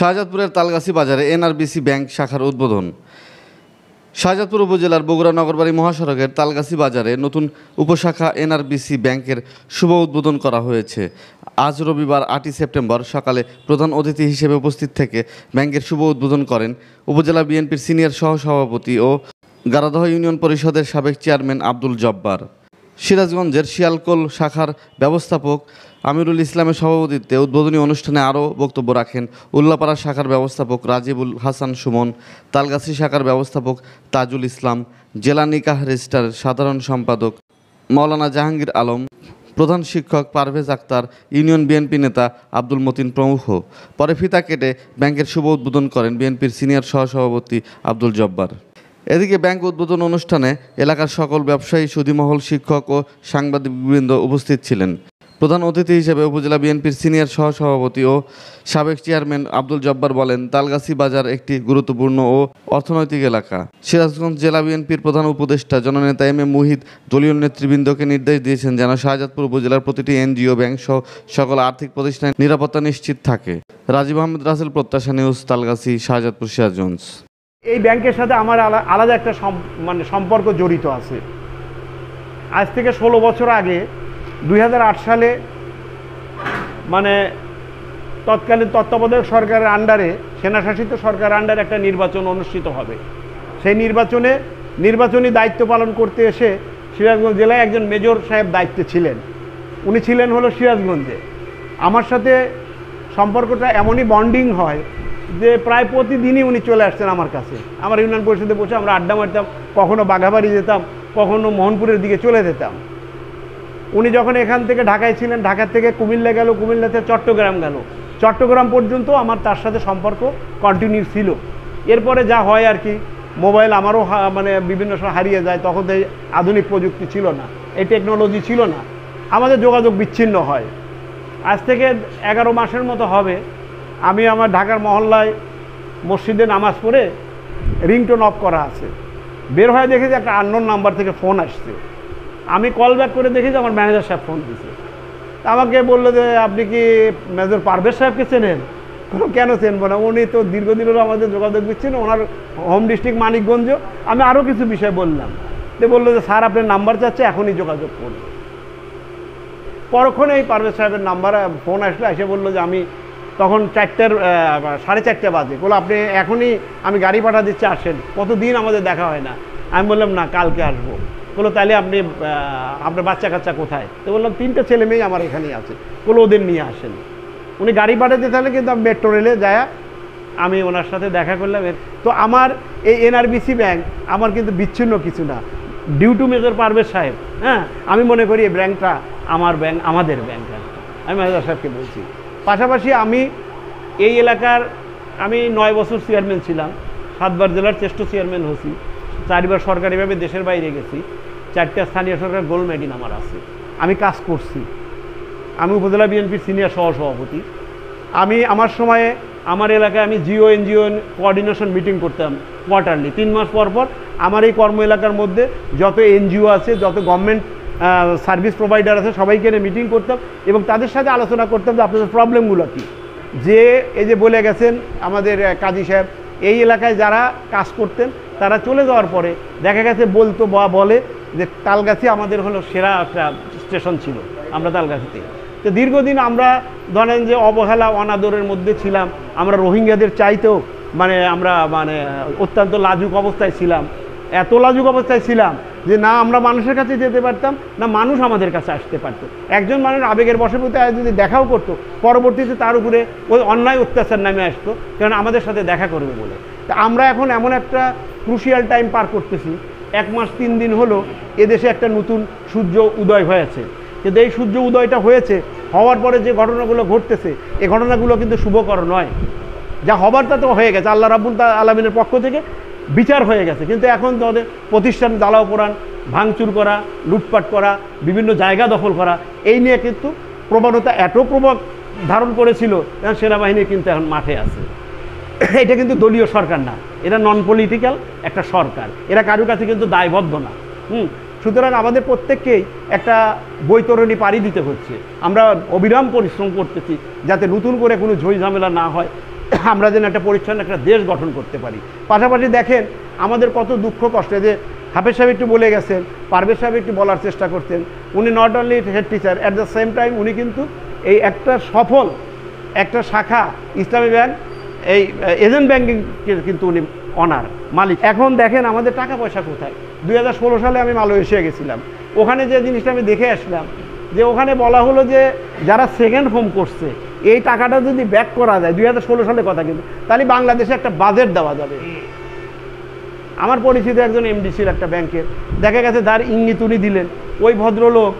শাহজাদপুরের তালগাছি বাজারে NRBC bank শাখার উদ্বোধন। শাহজাদপুর উপজেলার বগুড়া নগরবাড়ি মহাসড়কের তালগাছি বাজারে নতুন উপশাখা এনআরবিসি ব্যাংকের শুভ উদ্বোধন করা হয়েছে। আজ রবিবার 8 সেপ্টেম্বর সকালে প্রধান অতিথি হিসেবে উপস্থিত থেকে ব্যাংকের শুভ উদ্বোধন করেন উপজেলা বিএনপির সিনিয়র সহসভাপতি ও গারাদহ ইউনিয়ন পরিষদের সাবেক চেয়ারম্যান আব্দুল জব্বার। সিরাজগঞ্জের শিয়ালকোল শাখার ব্যবস্থাপক আমিরুল ইসলামের সভাপতিত্বে উদ্বোধনী অনুষ্ঠানে আরও বক্তব্য রাখেন উল্লাপাড়া শাখার ব্যবস্থাপক রাজিবুল হাসান সুমন, তালগাছি শাখার ব্যবস্থাপক তাজুল ইসলাম, জেলা নিকাহ রেজিস্ট্রারের সাধারণ সম্পাদক মাওলানা জাহাঙ্গীর আলম, প্রধান শিক্ষক পারভেজ আক্তার, ইউনিয়ন বিএনপি নেতা আব্দুল মতিন প্রমুখ। পরে ফিতা কেটে ব্যাংকের শুভ উদ্বোধন করেন বিএনপির সিনিয়র সহসভাপতি আব্দুল জব্বার। এদিকে ব্যাংক উদ্বোধন অনুষ্ঠানে এলাকার সকল ব্যবসায়ী, সুধীমহল, শিক্ষক ও সাংবাদিকবৃন্দ উপস্থিত ছিলেন। প্রধান অতিথি হিসেবে উপজেলা বিএনপির সিনিয়র সহসভাপতি ও সাবেক চেয়ারম্যান আব্দুল জব্বার বলেন, তালগাছি বাজার একটি গুরুত্বপূর্ণ ও অর্থনৈতিক এলাকা। সিরাজগঞ্জ জেলা বিএনপির প্রধান উপদেষ্টা জননেতা এম এ মুহিত দলীয় নেতৃবৃন্দকে নির্দেশ দিয়েছেন যেন শাহজাদপুর উপজেলার প্রতিটি এনজিও, ব্যাংক সহ সকল আর্থিক প্রতিষ্ঠানের নিরাপত্তা নিশ্চিত থাকে। রাজীব আহমেদ রাসেল, প্রত্যাশা নিউজ, তালগাছি, শাহজাদপুর, সিরাজগঞ্জ। এই ব্যাংকের সাথে আমার আলাদা একটা সম্পর্ক জড়িত আছে। আজ থেকে 16 বছর আগে 2008 সালে তৎকালীন তত্ত্বাবধায়ক সরকারের আন্ডারে, সেনাশাসিত সরকারের আন্ডারে একটা নির্বাচন অনুষ্ঠিত হবে। সেই নির্বাচনী দায়িত্ব পালন করতে এসে সিরাজগঞ্জ জেলায় একজন মেজর সাহেব দায়িত্বে ছিলেন। উনি ছিলেন হলো সিরাজগঞ্জে। আমার সাথে সম্পর্কটা এমনই বন্ডিং হয় যে প্রায় প্রতিদিনই উনি চলে আসতেন আমার কাছে। আমার ইউনিয়ন পরিষদে বসে আমরা আড্ডা মারতাম, কখনো বাঘাবাড়ি যেতাম, কখনো মোহনপুরের দিকে চলে যেতাম। উনি যখন এখান থেকে ঢাকায় ছিলেন, ঢাকা থেকে কুমিল্লা গেল, কুমিল্লা থেকে চট্টগ্রাম গেল, চট্টগ্রাম পর্যন্ত আমার তার সাথে সম্পর্ক কন্টিনিউ ছিল। এরপরে যা হয় আর কি, মোবাইল আমারও বিভিন্ন সময় হারিয়ে যায়, তখন তো এই আধুনিক প্রযুক্তি ছিল না, এই টেকনোলজি ছিল না, আমাদের যোগাযোগ বিচ্ছিন্ন হয়। আজ থেকে 11 মাসের মতো হবে আমি আমার ঢাকার মহল্লায় মসজিদে নামাজ পড়ে রিংটোন অফ করা আছে, বের হয়ে দেখি যে একটা আননোন নাম্বার থেকে ফোন আসছে। আমি কল ব্যাক করে দেখি যে আমার ম্যানেজার সাহেব ফোন দিয়েছে। আমাকে বললো যে আপনি কি মেজর পারভেজ সাহেবকে চেনেন? কেন চেনবো না, উনি তো দীর্ঘদিন হলো আমাদের যোগাযোগ দিচ্ছেন, ওনার হোম ডিস্ট্রিক্ট মানিকগঞ্জ। আমি আরও কিছু বিষয় বললাম, তো বললো যে স্যার আপনার নাম্বার চাচ্ছে, এখনই যোগাযোগ করুন। পরক্ষণে এই পারভেজ সাহেবের নাম্বার ফোন আসলে, এসে বললো যে আমি তখন 4:30 বাজে, বলো আপনি এখনই, আমি গাড়ি পাঠা দিচ্ছি, আসেন। কতদিন আমাদের দেখা হয় না। আমি বললাম না, কালকে আসবো। বললো তাহলে আপনি আপনার বাচ্চা কাচ্চা কোথায়? তো বললাম 3টে ছেলে মেয়ে আমার এখানেই আছে। বললো ওদের নিয়ে আসেন। উনি গাড়ি পাঠাতে তাহলে কিন্তু আমি মেট্রো রেলে যায় আমি ওনার সাথে দেখা করলাম। তো আমার এই এনআরবিসি ব্যাংক আমার কিন্তু বিচ্ছিন্ন কিছু না, ডিউ টু মেজর পারভেজ সাহেব। হ্যাঁ, আমি মনে করি এই ব্যাংকটা আমার ব্যাংক, আমাদের ব্যাংক। আমি মেজর সাহেবকে বলছি। পাশাপাশি আমি এই এলাকার 9 বছর চেয়ারম্যান ছিলাম, 7বার জেলার শ্রেষ্ঠ চেয়ারম্যান হয়েছি, 4বার সরকারিভাবে দেশের বাইরে গেছি, 4টা স্থানীয় সরকার গোল্ড মেডেল আমার আছে। আমি কাজ করছি। আমি উপজেলা বিএনপির সিনিয়র সহসভাপতি। আমার সময়ে আমার এলাকায় আমি জিও এনজিও কোঅর্ডিনেশন মিটিং করতাম কোয়ার্টারলি, 3 মাস পর পর। আমার এই কর্ম এলাকার মধ্যে যত এনজিও আছে, যত গভর্নমেন্ট সার্ভিস প্রোভাইডার আছে, সবাইকে নিয়ে মিটিং করতাম এবং তাদের সাথে আলোচনা করতাম যে আপনাদের প্রবলেমগুলো কী। যে এই যে বলে গেছেন আমাদের কাজী সাহেব, এই এলাকায় যারা কাজ করতেন তারা চলে যাওয়ার পরে দেখা গেছে বলতো বা বলে যে তালগাছি আমাদের হলো সেরা একটা স্টেশন ছিল, আমরা তালগাছিতে। তো দীর্ঘদিন আমরা ধরেন যে অবহেলা, অনাদরের মধ্যে ছিলাম। আমরা রোহিঙ্গাদের চাইতেও আমরা অত্যন্ত লাজুক অবস্থায় ছিলাম। এত লাজুক অবস্থায় ছিলাম যে না আমরা মানুষের কাছে যেতে পারতাম, না মানুষ আমাদের কাছে আসতে পারতো। একজন মানুষ আবেগের বশবর্তী যদি দেখাও করতো, পরবর্তীতে তার উপরে ওই অন্যায় অত্যাচার নামে আসতো, কারণ আমাদের সাথে দেখা করবে বলে। তা আমরা এখন এমন একটা ক্রুশিয়াল টাইম পার করতেছি। 1 মাস 3 দিন হলো এদেশে একটা নতুন সূর্য উদয় হয়েছে। কিন্তু এই সূর্য উদয়টা হওয়ার পরে যে ঘটনাগুলো ঘটতেছে, এই ঘটনাগুলো কিন্তু শুভকর নয়। যা হবার তা তো হয়ে গেছে, আল্লাহ রাব্বুল আলামিনের পক্ষ থেকে বিচার হয়ে গেছে। কিন্তু এখন তাদের প্রতিষ্ঠান জ্বালাও পোড়ান, ভাঙচুর করা, লুটপাট করা, বিভিন্ন জায়গা দখল করা, এই নিয়ে কিন্তু প্রবণতা এত প্রভাব ধারণ করেছিল, সেনাবাহিনী কিন্তু এখন মাঠে আছে। এটা কিন্তু দলীয় সরকার না, এটা নন পলিটিক্যাল একটা সরকার, এরা কারোর কাছে কিন্তু দায়বদ্ধ না। সুতরাং আমাদের প্রত্যেককেই একটা বৈতরণী পাড়ি দিতে হচ্ছে। আমরা অবিরাম পরিশ্রম করতেছি যাতে নতুন করে কোনো ঝই ঝামেলা না হয়। আমরা যেন একটা পরিচ্ছন্ন একটা দেশ গঠন করতে পারি। পাশাপাশি দেখেন আমাদের কত দুঃখ কষ্টে যে হাফেজ সাহেব একটু বলে গেছেন, পারভেজ সাহেব একটু বলার চেষ্টা করতেন, উনি not only head teacher, at the same time উনি কিন্তু এই একটা সফল একটা শাখা ইসলামী ব্যাংক, এই এজেন্ট ব্যাংকিংয়ের কিন্তু উনি অনার মালিক। এখন দেখেন আমাদের টাকা পয়সা কোথায়। 2016 সালে আমি মালয়েশিয়া গেছিলাম, ওখানে যে জিনিসটা আমি দেখে আসলাম যে ওখানে বলা হলো যে যারা সেকেন্ড হোম করছে এই টাকাটা যদি ব্যাক করা যায়, 2016 সালের কথা কিন্তু, তাহলে বাংলাদেশে একটা বাজেট দেওয়া যাবে। আমার পরিচিত একজন এমডি ছিল একটা ব্যাংকের, দেখা গেছে যার ইঙ্গিত উনি দিলেন ওই ভদ্রলোক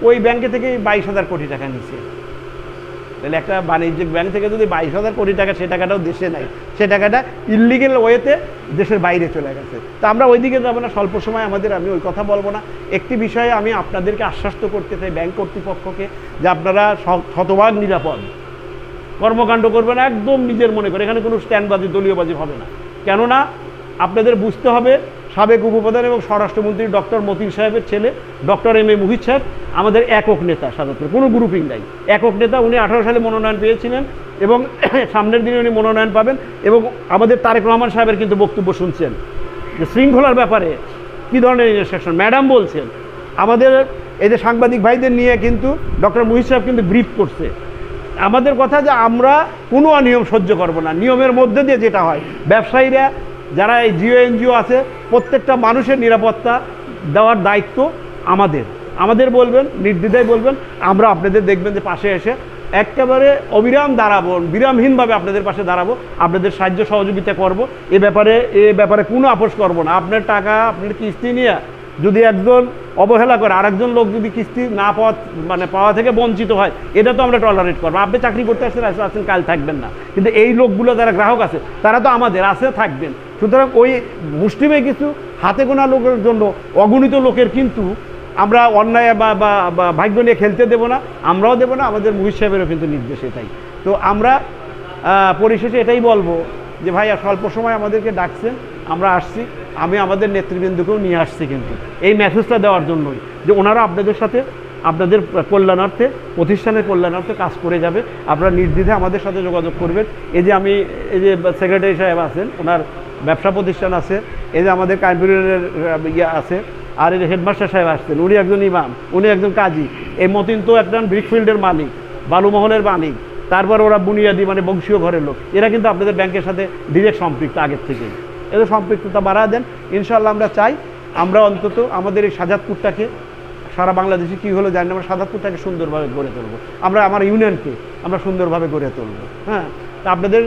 ওই ব্যাংকে থেকে 22,000 কোটি টাকা নিছে। তাহলে একটা বাণিজ্যিক ব্যাংক থেকে যদি 22,000 কোটি টাকা, সে টাকাটাও দেশে নাই, সে টাকাটা ইললিগেল ওয়েতে দেশের বাইরে চলে গেছে। তো আমরা ওই দিকে যাবো না, স্বল্প সময় আমাদের, আমি ওই কথা বলবো না। একটি বিষয়ে আমি আপনাদেরকে আশ্বস্ত করতে চাই ব্যাংক কর্তৃপক্ষকে, যে আপনারা শতভাগ নিরাপদ কর্মকাণ্ড করবেন, একদম নিজের মনে করে, এখানে কোনো স্ট্যান্ডবাজি দলীয়বাজি হবে না। কেননা আপনাদের বুঝতে হবে সাবেক উপপ্রধান এবং স্বরাষ্ট্রমন্ত্রী ডক্টর মতিন সাহেবের ছেলে ডক্টর এম এ মুহিত সাহেব আমাদের একক নেতা, সাধারণত কোনো গ্রুপিং নাই, একক নেতা। উনি 18 সালে মনোনয়ন পেয়েছিলেন এবং সামনের দিনে উনি মনোনয়ন পাবেন। এবং আমাদের তারেক রহমান সাহেবের কিন্তু বক্তব্য শুনছেন যে শৃঙ্খলার ব্যাপারে কী ধরনের ইনস্ট্রাকশন ম্যাডাম বলছেন। আমাদের এই যে সাংবাদিক ভাইদের নিয়ে কিন্তু ডক্টর মুহিত সাহেব কিন্তু ব্রিফ করছে আমাদের কথা, যে আমরা কোনো অনিয়ম সহ্য করব না, নিয়মের মধ্যে দিয়ে যেটা হয়। ব্যবসায়ীরা যারা এই জিও এনজিও আছে প্রত্যেকটা মানুষের নিরাপত্তা দেওয়ার দায়িত্ব আমাদের বলবেন, নির্দ্বিধায় বলবেন, আমরা আপনাদের দেখবেন যে পাশে এসে একেবারে অবিরাম দাঁড়াবো, বিরামহীনভাবে আপনাদের পাশে দাঁড়াবো, আপনাদের সাহায্য সহযোগিতা করব। এ ব্যাপারে কোনো আপোষ করব না। আপনার টাকা আপনার কিস্তি নিয়ে যদি একজন অবহেলা করে, আরেকজন লোক যদি কিস্তি না পাওয়া থেকে বঞ্চিত হয়, এটা তো আমরা টলারেট করবো। আপনি চাকরি করতে আসছেন, কাল থাকবেন না, কিন্তু এই লোকগুলো যারা গ্রাহক আছে তারা তো আমাদের আছে, থাকবেন। সুতরাং ওই মুষ্টিমে কিছু হাতে গোনা লোকের জন্য অগণিত লোকের কিন্তু আমরা অন্যায় বা ভাগ্য নিয়ে খেলতে দেবো না, আমরাও দেবো না, আমাদের মুহিত সাহেবেরও কিন্তু নির্দেশ এটাই। তো আমরা পরিশেষে এটাই বলবো যে ভাই স্বল্প সময় আমাদেরকে ডাকছেন, আমরা আসছি, আমি আমাদের নেতৃবৃন্দকেও নিয়ে আসছি কিন্তু এই মেসেজটা দেওয়ার জন্যই, যে ওনারা আপনাদের সাথে আপনাদের কল্যাণার্থে, প্রতিষ্ঠানের কল্যাণার্থে কাজ করে যাবে। আপনারা নির্দ্বিধায় আমাদের সাথে যোগাযোগ করবেন। এই যে সেক্রেটারি সাহেব আছেন, ওনার ব্যবসা প্রতিষ্ঠান আছে, এই যে আমাদের কাইমপুরের আছে, আর এই হেডমাস্টার সাহেব আসছেন, উনি একজন ইমাম, উনি একজন কাজী। এই মতিন তো একজন ব্রিকফিল্ডের মালিক, বালুমহলের মালিক, তারপর ওরা বুনিয়াদি বংশীয় ঘরের লোক। এরা কিন্তু আপনাদের ব্যাংকের সাথে ডিরেক্ট সম্পৃক্ত আগের থেকে। এদের সম্পৃক্ততা বাড়া দেন ইনশাআল্লাহ। আমরা চাই আমরা অন্তত আমাদের এই শাহজাদপুরটাকে, সারা বাংলাদেশে কী হলো জানি না, আমরা শাহজাদপুরটাকে সুন্দরভাবে গড়ে তুলবো, আমার ইউনিয়নকে আমরা সুন্দরভাবে গড়ে তুলবো। হ্যাঁ, তা আপনাদের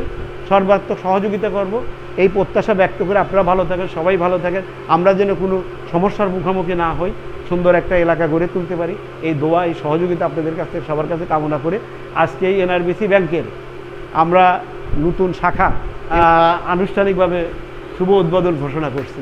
সর্বাত্মক সহযোগিতা করব, এই প্রত্যাশা ব্যক্ত করে আপনারা ভালো থাকেন, সবাই ভালো থাকেন, আমরা যেন কোনো সমস্যার মুখোমুখি না হই, সুন্দর একটা এলাকা গড়ে তুলতে পারি, এই দোয়া, এই সহযোগিতা আপনাদের কাছ থেকে সবার কাছে কামনা করে আজকে এই এনআরবিসি ব্যাংকের আমরা নতুন শাখা আনুষ্ঠানিকভাবে শুভ উদ্বোধন ঘোষণা করছি।